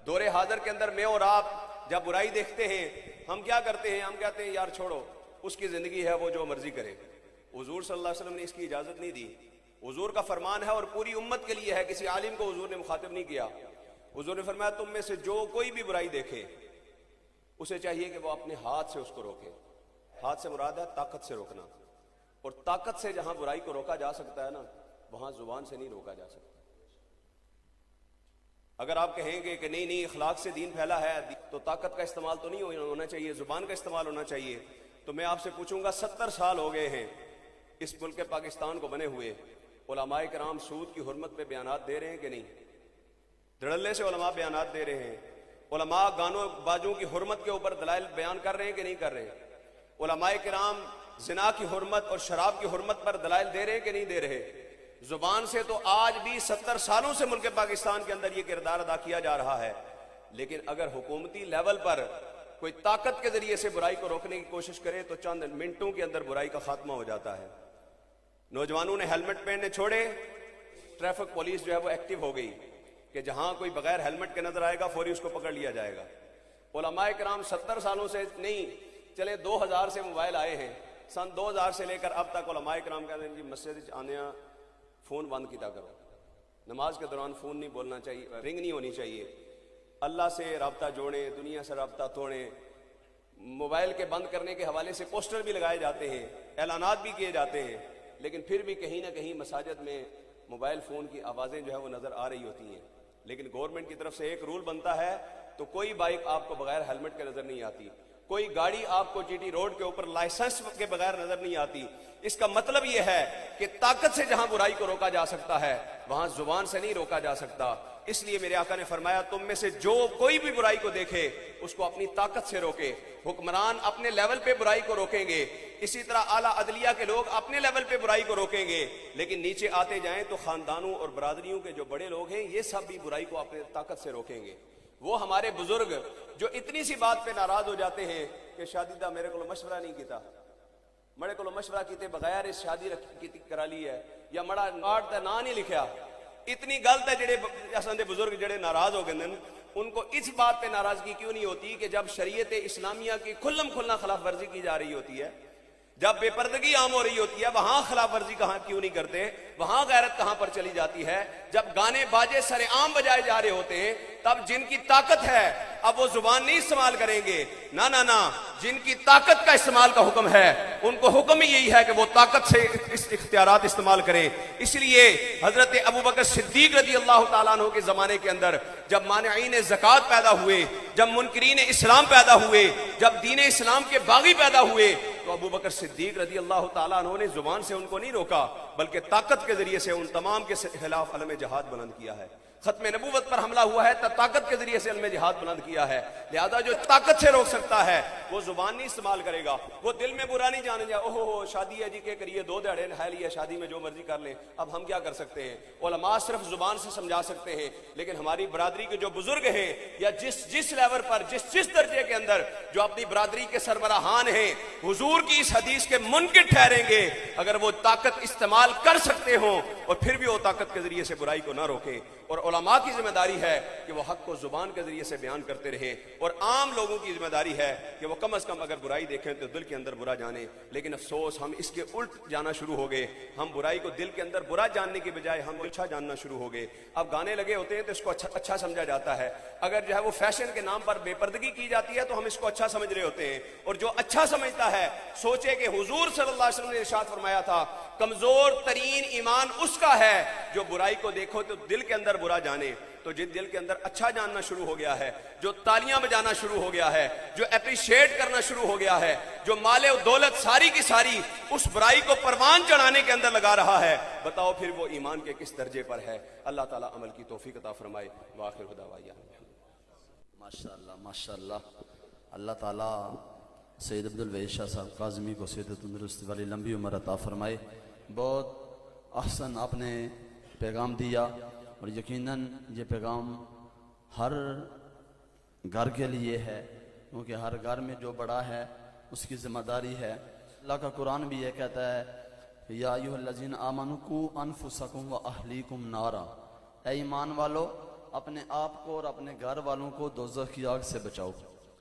दौरे हाजिर के अंदर मैं और आप जब बुराई देखते हैं हम क्या करते हैं? हम कहते हैं यार छोड़ो, उसकी जिंदगी है, वो जो मर्जी करे। हुजूर सल्लल्लाहु अलैहि वसल्लम ने इसकी इजाजत नहीं दी। हुजूर का फरमान है और पूरी उम्मत के लिए है, किसी आलिम को हुजूर ने मुखातिब नहीं किया। हुजूर ने फरमाया तुम में से जो कोई भी बुराई देखे उसे चाहिए कि वो अपने हाथ से उसको रोके। हाथ से मुराद है ताकत से रोकना, और ताकत से जहां बुराई को रोका जा सकता है ना, वहां जुबान से नहीं रोका जा सकता। अगर आप कहेंगे कि नहीं नहीं अखलाक से दीन फैला है, तो ताकत का इस्तेमाल तो नहीं होना चाहिए, जुबान का इस्तेमाल होना चाहिए। तो मैं आपसे पूछूंगा, 70 साल हो गए हैं इस मुल्क के पाकिस्तान को बने हुए, उलमाए कराम सूद की हुर्मत पे बयानात दे रहे हैं कि नहीं? धड़ल्ले से उलमा बयानात दे रहे हैं। उलमा गानों बाजों की हुर्मत के ऊपर दलाइल बयान कर रहे हैं कि नहीं कर रहे? उलमाए कराम जिना की हुर्मत और शराब की हुर्मत पर दलाइल दे रहे हैं कि नहीं दे रहे? जुबान से तो आज भी 70 सालों से मुल्क पाकिस्तान के अंदर यह किरदार अदा किया जा रहा है। लेकिन अगर हुकूमती लेवल पर कोई ताकत के जरिए से बुराई को रोकने की कोशिश करे तो चंद मिनटों के अंदर बुराई का खात्मा हो जाता है। नौजवानों ने हेलमेट पहनने छोड़े, ट्रैफिक पुलिस जो है वो एक्टिव हो गई कि जहां कोई बगैर हेलमेट के नजर आएगा फौरी उसको पकड़ लिया जाएगा। उलमाए कराम 70 सालों से नहीं, चले 2000 से मोबाइल आए हैं, सन 2000 से लेकर अब तक उलमाए कराम कहते हैं जी मस्जिद आने फोन बंद किया करो, नमाज के दौरान फोन नहीं बोलना चाहिए, रिंग नहीं होनी चाहिए, अल्लाह से रब्ता जोड़ें, दुनिया से रब्ता तोड़ें। मोबाइल के बंद करने के हवाले से पोस्टर भी लगाए जाते हैं, ऐलानात भी किए जाते हैं, लेकिन फिर भी कहीं ना कहीं मसाजिद में मोबाइल फोन की आवाजें जो है वो नजर आ रही होती हैं। लेकिन गवर्नमेंट की तरफ से एक रूल बनता है तो कोई बाइक आपको बगैर हेलमेट के नजर नहीं आती, कोई गाड़ी आपको जीटी रोड के ऊपर लाइसेंस के बगैर नजर नहीं आती। इसका मतलब यह है कि ताकत से जहां बुराई को रोका जा सकता है वहां जुबान से नहीं रोका जा सकता। इसलिए मेरे आका ने फरमाया तुम में से जो कोई भी बुराई को देखे उसको अपनी ताकत से रोके। हुक्मरान अपने लेवल पे बुराई को रोकेंगे, इसी तरह आला अदलिया के लोग अपने लेवल पे बुराई को रोकेंगे, लेकिन नीचे आते जाएं तो खानदानों और बरादरियों के जो बड़े लोग हैं ये सब भी बुराई को अपनी ताकत से रोकेंगे। वो हमारे बुजुर्ग जो इतनी सी बात पे नाराज हो जाते हैं कि शादी का मेरे को मशवरा नहीं किया, मड़े को मशवरा किए बगैर इस शादी करा ली है, या मड़ा कार्ड का ना नहीं लिखा, इतनी गलत है। जेडे असां बुजुर्ग जेडे नाराज हो गए उनको इस बात पे नाराजगी क्यों नहीं होती कि जब शरीयत इस्लामिया की खुल्लम खुल्ला खिलाफ वर्जी की जा रही होती है, जब बेपर्दगी आम हो रही होती है, वहां खिलाफ वर्जी कहां क्यों नहीं करते? वहां गैरत कहां पर चली जाती है? जब गाने बाजे सरेआम बजाए जा रहे होते हैं तब जिनकी ताकत है अब वो जुबान नहीं इस्तेमाल करेंगे, ना ना ना, जिनकी ताकत का इस्तेमाल का हुक्म है उनको हुक्म ही यही है कि वो ताकत से इस इख्तियारात इस्तेमाल करें। इसलिए हजरत अबू बकर सिद्दीक रज़ी अल्लाह तआला अन्हु के जमाने के अंदर जब मानिईन ज़कात पैदा हुए, जब मुनकिरीन इस्लाम पैदा हुए, जब दीन इस्लाम के बागी पैदा हुए, तो अबू बकर सिद्दीक रज़ी अल्लाह तआला अन्हु ने जुबान से उनको नहीं रोका बल्कि ताकत के जरिए से उन तमाम के खिलाफ अलम जिहाद बुलंद किया है। खत्म नबूवत पर हमला हुआ है तब ताकत के जरिए से अलम जिहाद बुलंद किया है। लिहाजा जो ताकत से रोक सकता है वो जुबान नहीं इस्तेमाल करेगा, वो दिल में बुरा नहीं जाने जाए ओहो हो शादी है जी के करिए, 2 दहाड़े है लिया शादी में जो मर्जी कर ले, अब हम क्या कर सकते हैं? उलमा सिर्फ जुबान से समझा सकते हैं, लेकिन हमारी बरादरी के जो बुजुर्ग हैं या जिस लेवल पर जिस दर्जे के अंदर जो अपनी बरादरी के सरबराहान हैं हुजूर की इस हदीस के मुनकिर ठहरेंगे अगर वो ताकत इस्तेमाल कर सकते हो और फिर भी वो ताकत के जरिए से बुराई को ना रोके। और उलमा की जिम्मेदारी है कि वो हक को जुबान के जरिए से बयान करते रहे, और आम लोगों की जिम्मेदारी है कि वो कम अज कम अगर बुराई देखें तो दिल के अंदर बुरा जाने। लेकिन अफसोस हम इसके उल्ट जाना शुरू हो गए, हम बुराई को दिल के अंदर बुरा जानने की बजाय हम अच्छा जानना शुरू हो गए। अब गाने लगे होते हैं तो इसको अच्छा समझा जाता है, अगर जो है वो फैशन के नाम पर बेपर्दगी की जाती है तो हम इसको अच्छा समझ रहे होते हैं। और जो अच्छा समझता है सोचे कि हुजूर सल्लल्लाहु अलैहि वसल्लम ने इरशाद फरमाया था कमजोर तरीन ईमान उसका है जो बुराई को देखो तो दिल के अंदर बुरा जाने। तो जिन दिल के अंदर अच्छा जानना शुरू हो गया है, जो तालियां बजाना शुरू हो गया है, जो अप्रिशिएट करना शुरू हो गया है, जो माले और दौलत सारी की सारी उस बुराई को परवान चढ़ाने के अंदर लगा रहा है, बताओ फिर वो ईमान के किस दर्जे पर है? अल्लाह ताला अमल की तौफीक अता फरमाए। वाखिर दावाया माशाअल्लाह माशाअल्लाह। अल्लाह ताला सैयद अब्दुल वहीद शाह साहब काज़मी को सेहत तंदुरुस्ती वाली लंबी उम्र अता फरमाए। बहुत अहसन आपने पैगाम दिया और यकीनन ये पैगाम हर घर के लिए है, क्योंकि हर घर में जो बड़ा है उसकी जिम्मेदारी है। अल्लाह का कुरान भी ये कहता है या अय्युहल्लज़ीना आमनू कू अनफुसकुम व अहलीकुम नारा, ऐ ईमान वालो अपने आप को और अपने घर वालों को दोज़ख की आग से बचाओ।